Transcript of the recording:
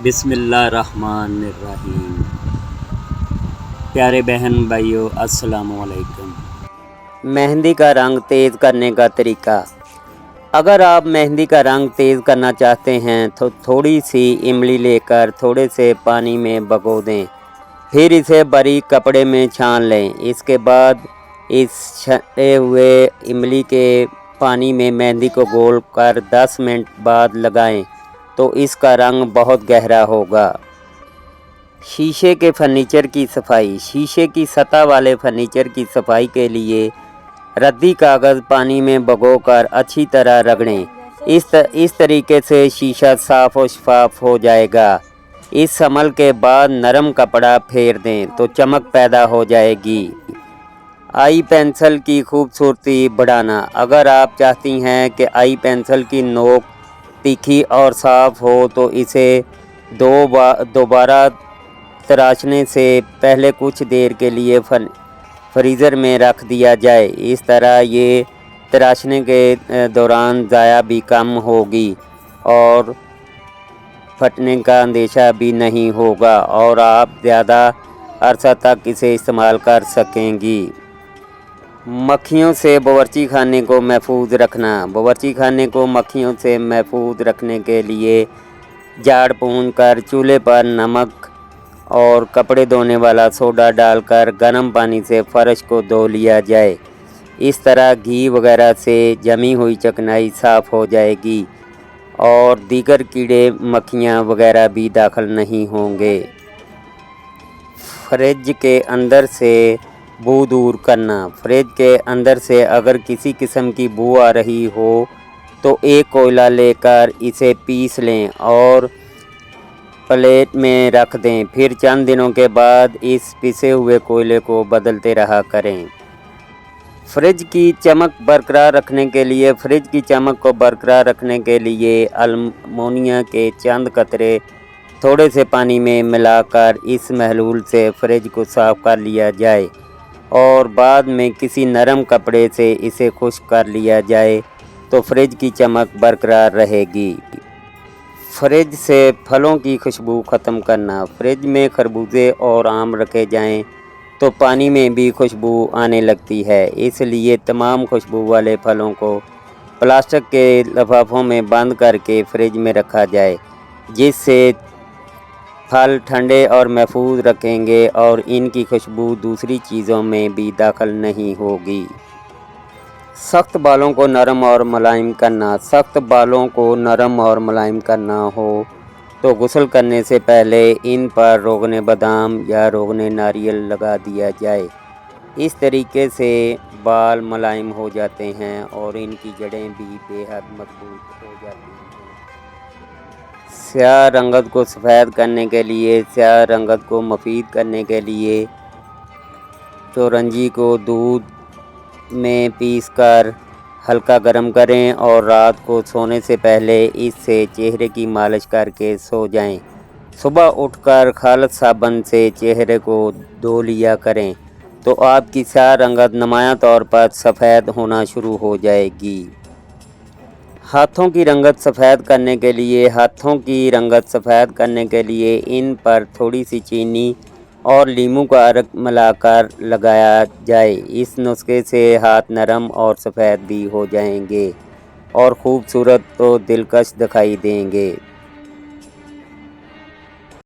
بسم اللہ الرحمن الرحیم۔ پیارے بہن بھائیو السلام علیکم۔ مہندی کا رنگ تیز کرنے کا طریقہ۔ اگر آپ مہندی کا رنگ تیز کرنا چاہتے ہیں تو تھوڑی سی املی لے کر تھوڑے سے پانی میں بھگو دیں، پھر اسے باریک کپڑے میں چھان لیں۔ اس کے بعد اس چھنے ہوئے املی کے پانی میں مہندی کو گھول کر 10 منٹ بعد لگائیں تو اس کا رنگ بہت گہرا ہوگا۔ شیشے کے فرنیچر کی صفائی۔ شیشے کی سطح والے فرنیچر کی صفائی کے لیے ردی کاغذ پانی میں بھگو کر اچھی طرح رگڑیں۔ اس طریقے سے شیشہ صاف و شفاف ہو جائے گا۔ اس عمل کے بعد نرم کپڑا پھیر دیں تو چمک پیدا ہو جائے گی۔ آئی پینسل کی خوبصورتی بڑھانا۔ اگر آپ چاہتی ہیں کہ آئی پینسل کی نوک تیکھی اور صاف ہو تو اسے دوبارہ تراشنے سے پہلے کچھ دیر کے لیے فریزر میں رکھ دیا جائے۔ اس طرح یہ تراشنے کے دوران ضائع بھی کم ہوگی اور پھٹنے کا اندیشہ بھی نہیں ہوگا اور آپ زیادہ عرصہ تک اسے استعمال کر سکیں گی۔ مکھیوں سے باورچی خانے کو محفوظ رکھنا۔ باورچی خانے کو مکھیوں سے محفوظ رکھنے کے لیے جھاڑ پونچھ کر چولہے پر نمک اور کپڑے دھونے والا سوڈا ڈال کر گرم پانی سے فرش کو دھو لیا جائے۔ اس طرح گھی وغیرہ سے جمی ہوئی چکنائی صاف ہو جائے گی اور دیگر کیڑے مکھیاں وغیرہ بھی داخل نہیں ہوں گے۔ فریج کے اندر سے بو دور کرنا۔ فریج کے اندر سے اگر کسی قسم کی بو آ رہی ہو تو ایک کوئلہ لے کر اسے پیس لیں اور پلیٹ میں رکھ دیں، پھر چند دنوں کے بعد اس پسے ہوئے کوئلے کو بدلتے رہا کریں۔ فریج کی چمک برقرار رکھنے کے لیے فریج کی چمک کو برقرار رکھنے کے لیے المونیا کے چند قطرے تھوڑے سے پانی میں ملا کر اس محلول سے فریج کو صاف کر لیا جائے اور بعد میں کسی نرم کپڑے سے اسے خشک کر لیا جائے تو فریج کی چمک برقرار رہے گی۔ فریج سے پھلوں کی خوشبو ختم کرنا۔ فریج میں خربوزے اور آم رکھے جائیں تو پانی میں بھی خوشبو آنے لگتی ہے، اس لیے تمام خوشبو والے پھلوں کو پلاسٹک کے لفافوں میں بند کر کے فریج میں رکھا جائے، جس سے پھل ٹھنڈے اور محفوظ رکھیں گے اور ان کی خوشبو دوسری چیزوں میں بھی داخل نہیں ہوگی۔ سخت بالوں کو نرم اور ملائم کرنا۔ سخت بالوں کو نرم اور ملائم کرنا ہو تو غسل کرنے سے پہلے ان پر روغن بادام یا روغن ناریل لگا دیا جائے۔ اس طریقے سے بال ملائم ہو جاتے ہیں اور ان کی جڑیں بھی بے حد مضبوط ہو جاتی ہیں۔ سیاہ رنگت کو سفید کرنے کے لیے سیاہ رنگت کو مفید کرنے کے لیے چورنجی کو دودھ میں پیس کر ہلکا گرم کریں اور رات کو سونے سے پہلے اس سے چہرے کی مالش کر کے سو جائیں۔ صبح اٹھ کر خالص صابن سے چہرے کو دھو لیا کریں تو آپ کی سیاہ رنگت نمایاں طور پر سفید ہونا شروع ہو جائے گی۔ ہاتھوں کی رنگت سفید کرنے کے لیے ان پر تھوڑی سی چینی اور لیموں کا عرق ملا کر لگایا جائے۔ اس نسخے سے ہاتھ نرم اور سفید بھی ہو جائیں گے اور خوبصورت و دلکش دکھائی دیں گے۔